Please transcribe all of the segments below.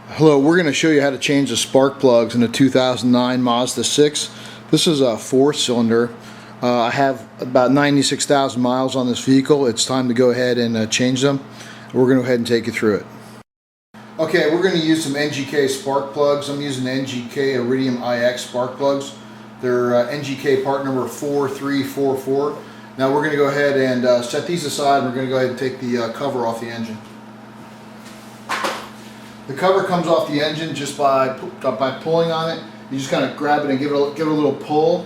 Hello, we're going to show you how to change the spark plugs in a 2009 Mazda 6. This is a 4-cylinder. I have about 96,000 miles on this vehicle. It's time to go ahead and change them. We're going to go ahead and take you through it. Okay, we're going to use some NGK spark plugs. I'm using NGK Iridium IX spark plugs. They're NGK part number 4344. Now we're going to go ahead and set these aside. We're going to go ahead and take the cover off the engine. The cover comes off the engine just by pulling on it. You just kind of grab it and give it a little pull,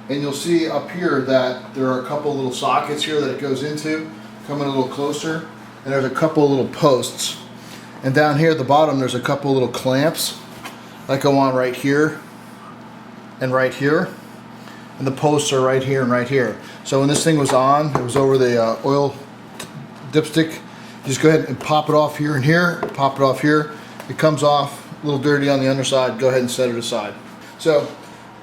and you'll see up here that there are a couple little sockets here that it goes into. Come in a little closer, and there's a couple little posts. And down here at the bottom there's a couple little clamps that go on right here and right here. And the posts are right here and right here. So when this thing was on, it was over the oil dipstick. You just go ahead and pop it off here and here, pop it off here. It comes off a little dirty on the underside. Go ahead and set it aside. So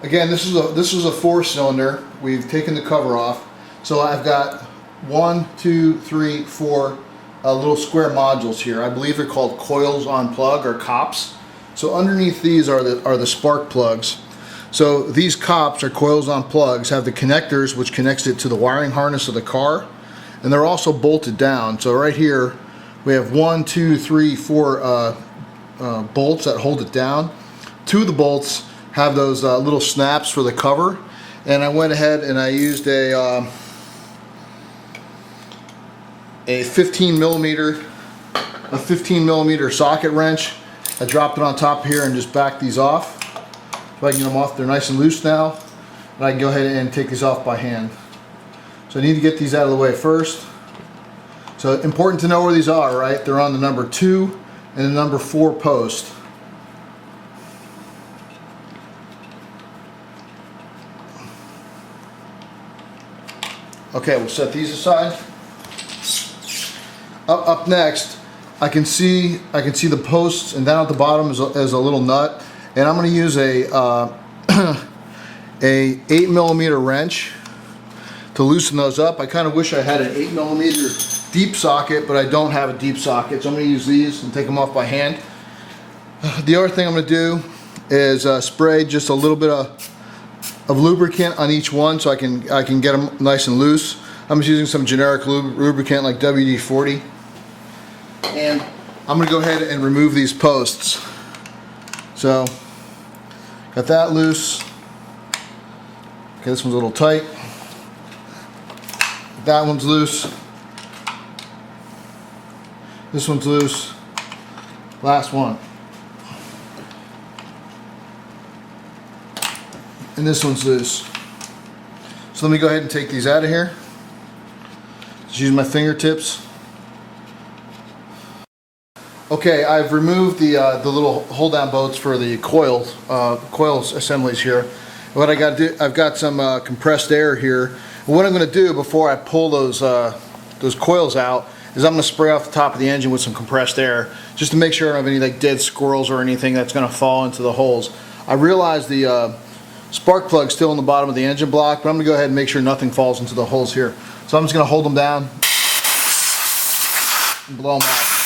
again, this is a 4-cylinder. We've taken the cover off. So I've got 1, 2, 3, 4 little square modules here. I believe they're called coils on plug, or cops. So underneath these are the spark plugs. So these cops, or coils on plugs, have the connectors which connects it to the wiring harness of the car, and they're also bolted down. So right here we have 1, 2, 3, 4 bolts that hold it down. 2 of the bolts have those little snaps for the cover, and I went ahead and I used a 15 millimeter socket wrench. I dropped it on top here and just backed these off. So I can get them off. They're nice and loose now, and I can go ahead and take these off by hand. So I need to get these out of the way first. So important to know where these are, right? They're on the number 2 and the number 4 post. Okay, we'll set these aside. Up next, I can see the posts, and down at the bottom is a little nut, and I'm going to use a 8 millimeter wrench to loosen those up. I kind of wish I had an 8 millimeter deep socket, but I don't have a deep socket, so I'm going to use these and take them off by hand. The other thing I'm going to do is spray just a little bit of lubricant on each one, so I can get them nice and loose. I'm just using some generic lubricant like WD-40, and I'm going to go ahead and remove these posts. So got that loose. Okay, this one's a little tight. That one's loose. This one's loose. Last one. And this one's loose. So let me go ahead and take these out of here. Just use my fingertips. Okay, I've removed the little hold down bolts for the coils assemblies here. What I got to do, I've got some compressed air here. And what I'm going to do before I pull those coils out is I'm going to spray off the top of the engine with some compressed air, just to make sure I don't have any like dead squirrels or anything that's going to fall into the holes. I realize the spark plug's still in the bottom of the engine block, but I'm going to go ahead and make sure nothing falls into the holes here. So I'm just going to hold them down and blow them out.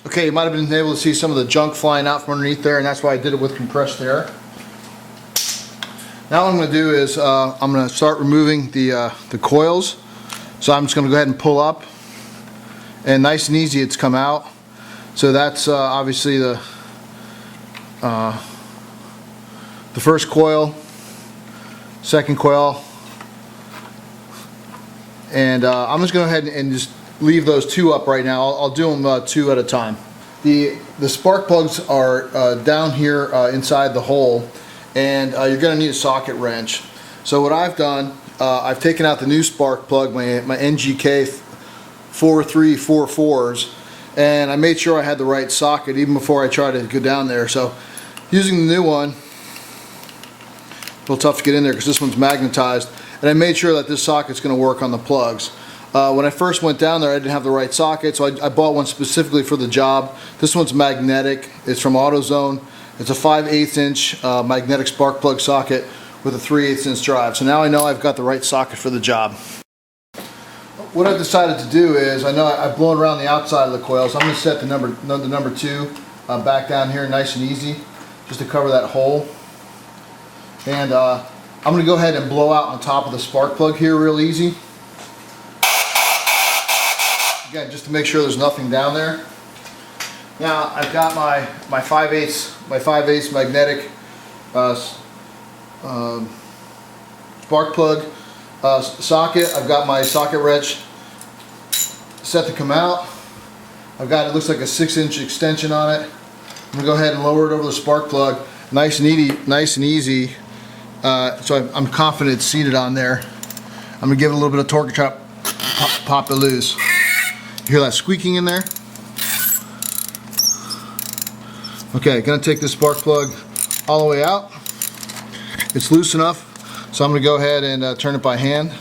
Okay, you might have been able to see some of the junk flying out from underneath there, and that's why I did it with compressed air. Now what I'm going to do is I'm going to start removing the coils. So I'm just going to go ahead and pull up, and nice and easy it's come out. So that's obviously the first coil, second coil, and I'm just going to go ahead and just leave those 2 up right now. I'll do them 2 at a time. The spark plugs are down here inside the hole, and you're going to need a socket wrench. So what I've done, I've taken out the new spark plug, my NGK 4344s, and I made sure I had the right socket even before I tried to go down there. So using the new one, a little tough to get in there because this one's magnetized, and I made sure that this socket's going to work on the plugs. When I first went down there, I didn't have the right socket, so I bought one specifically for the job. This one's magnetic. It's from AutoZone. It's a 5/8 inch magnetic spark plug socket with a 3/8 inch drive. So now I know I've got the right socket for the job. What I've decided to do is, I know I've blown around the outside of the coil, so I'm going to set the number 2 back down here nice and easy, just to cover that hole. And I'm going to go ahead and blow out on top of the spark plug here real easy. Again, just to make sure there's nothing down there. Now I've got my 5/8 magnetic spark plug socket. I've got my socket wrench set to come out. I've got, it looks like a 6-inch extension on it. I'm gonna go ahead and lower it over the spark plug, nice and easy. So I'm confident it's seated on there. I'm gonna give it a little bit of torque and try to pop it loose. You hear that squeaking in there? Okay, gonna take this spark plug all the way out. It's loose enough, so I'm gonna go ahead and turn it by hand.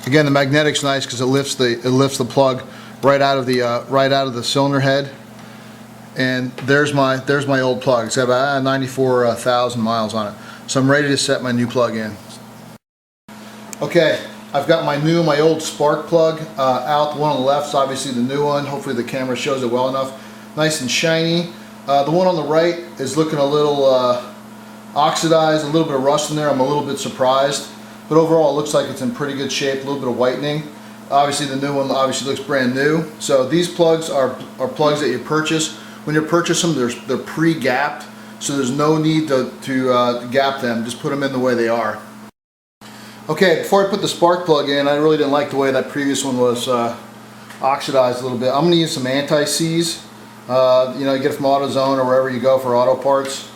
Again, the magnetic's nice because it lifts the plug right out of the cylinder head. And there's my old plug. It's got about 94,000 miles on it. So I'm ready to set my new plug in. Okay, I've got my old spark plug out. The one on the left is obviously the new one. Hopefully the camera shows it well enough. Nice and shiny. The one on the right is looking a little oxidized, a little bit of rust in there. I'm a little bit surprised. But overall it looks like it's in pretty good shape, a little bit of whitening. Obviously the new one obviously looks brand new. So these plugs are plugs that you purchase. When you purchase them, they're pre-gapped, so there's no need to gap them. Just put them in the way they are. Okay, before I put the spark plug in, I really didn't like the way that previous one was oxidized a little bit. I'm going to use some anti-seize. You know, you get it from AutoZone or wherever you go for auto parts.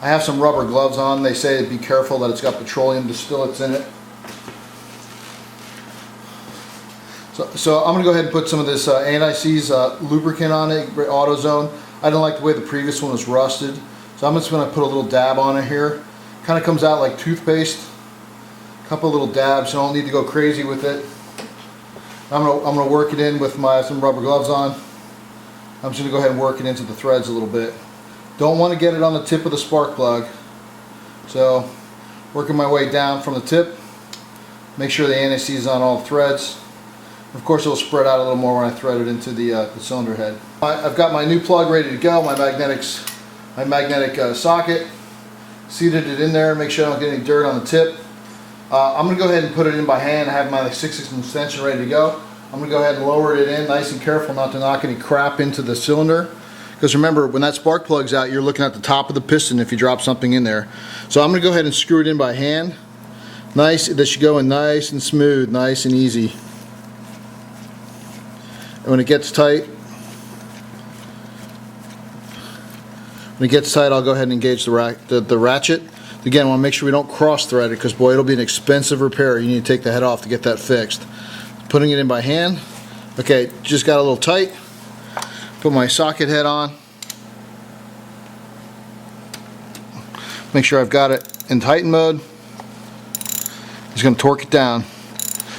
I have some rubber gloves on. They say be careful that it's got petroleum distillates in it. So I'm going to go ahead and put some of this anti-seize lubricant on it, AutoZone. I didn't like the way the previous one was rusted, so I'm just going to put a little dab on it here. Kind of comes out like toothpaste. A couple little dabs, so I don't need to go crazy with it. I'm going to work it in with some rubber gloves on. I'm just going to go ahead and work it into the threads a little bit. Don't want to get it on the tip of the spark plug. So working my way down from the tip. Make sure the anti-seize is on all the threads. Of course it will spread out a little more when I thread it into the cylinder head. I've got my new plug ready to go, my magnetic socket. Seated it in there, make sure I don't get any dirt on the tip. I'm going to go ahead and put it in by hand. I have my 6-inch extension ready to go. I'm going to go ahead and lower it in, nice and careful not to knock any crap into the cylinder. Because remember, when that spark plug's out, you're looking at the top of the piston if you drop something in there. So I'm going to go ahead and screw it in by hand. Nice, that should go in nice and smooth, nice and easy. And when it gets tight, I'll go ahead and engage the ratchet. Again, I want to make sure we don't cross thread it, because boy, it'll be an expensive repair. You need to take the head off to get that fixed. Putting it in by hand. Okay, just got a little tight. Put my socket head on. Make sure I've got it in tighten mode. Just going to torque it down.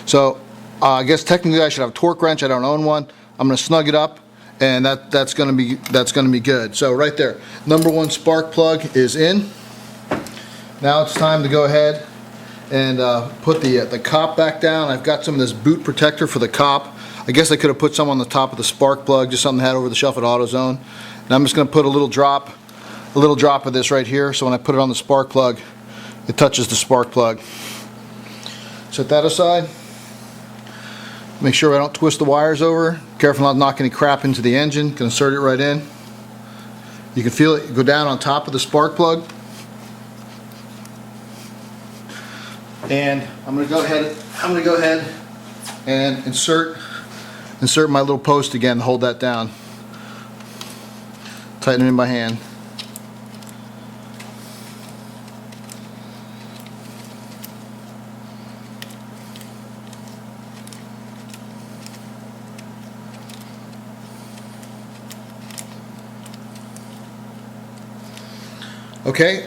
So I guess technically I should have a torque wrench. I don't own one. I'm going to snug it up, and that's going to be good. So right there, number 1 spark plug is in. Now it's time to go ahead and put the cop back down. I've got some of this boot protector for the cop. I guess I could have put some on the top of the spark plug, just something I had over the shelf at AutoZone. And I'm just going to put a little drop of this right here, so when I put it on the spark plug, it touches the spark plug. Set that aside. Make sure I don't twist the wires over. Careful not to knock any crap into the engine. Can insert it right in. You can feel it go down on top of the spark plug. And I'm going to go ahead and insert my little post again to hold that down. Tighten it in by hand. Okay,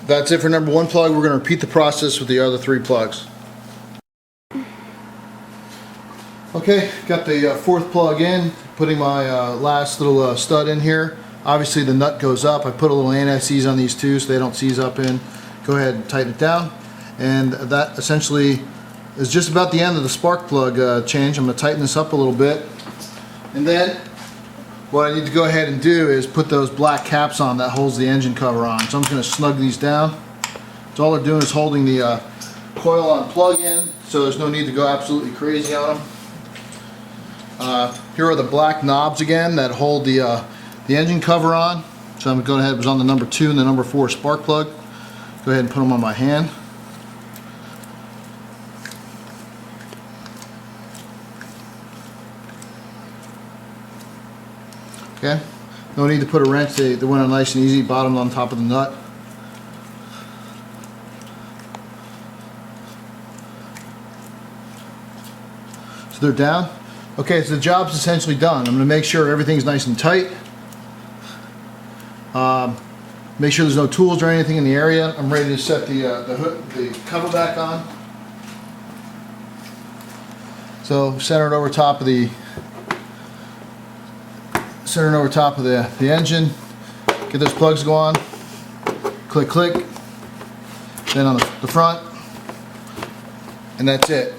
that's it for number 1 plug. We're going to repeat the process with the other 3 plugs. Okay, got the 4th plug in, putting my last little stud in here. Obviously the nut goes up. I put a little anti-seize on these two so they don't seize up in. Go ahead and tighten it down. And that essentially is just about the end of the spark plug change. I'm going to tighten this up a little bit. And then what I need to go ahead and do is put those black caps on that holds the engine cover on. So I'm just going to snug these down. So all they're doing is holding the coil on plug in, so there's no need to go absolutely crazy on them. Here are the black knobs again that hold the engine cover on. So I'm going to go ahead, it was on the number 2 and the number 4 spark plug. Go ahead and put them on my hand. Okay, no need to put a wrench, they went on nice and easy, bottom on top of the nut. So they're down. Okay, so the job's essentially done. I'm going to make sure everything's nice and tight. Make sure there's no tools or anything in the area. I'm ready to set the cover back on. So center it over top of the engine. Get those plugs going. Click, click. Then on the front, and that's it.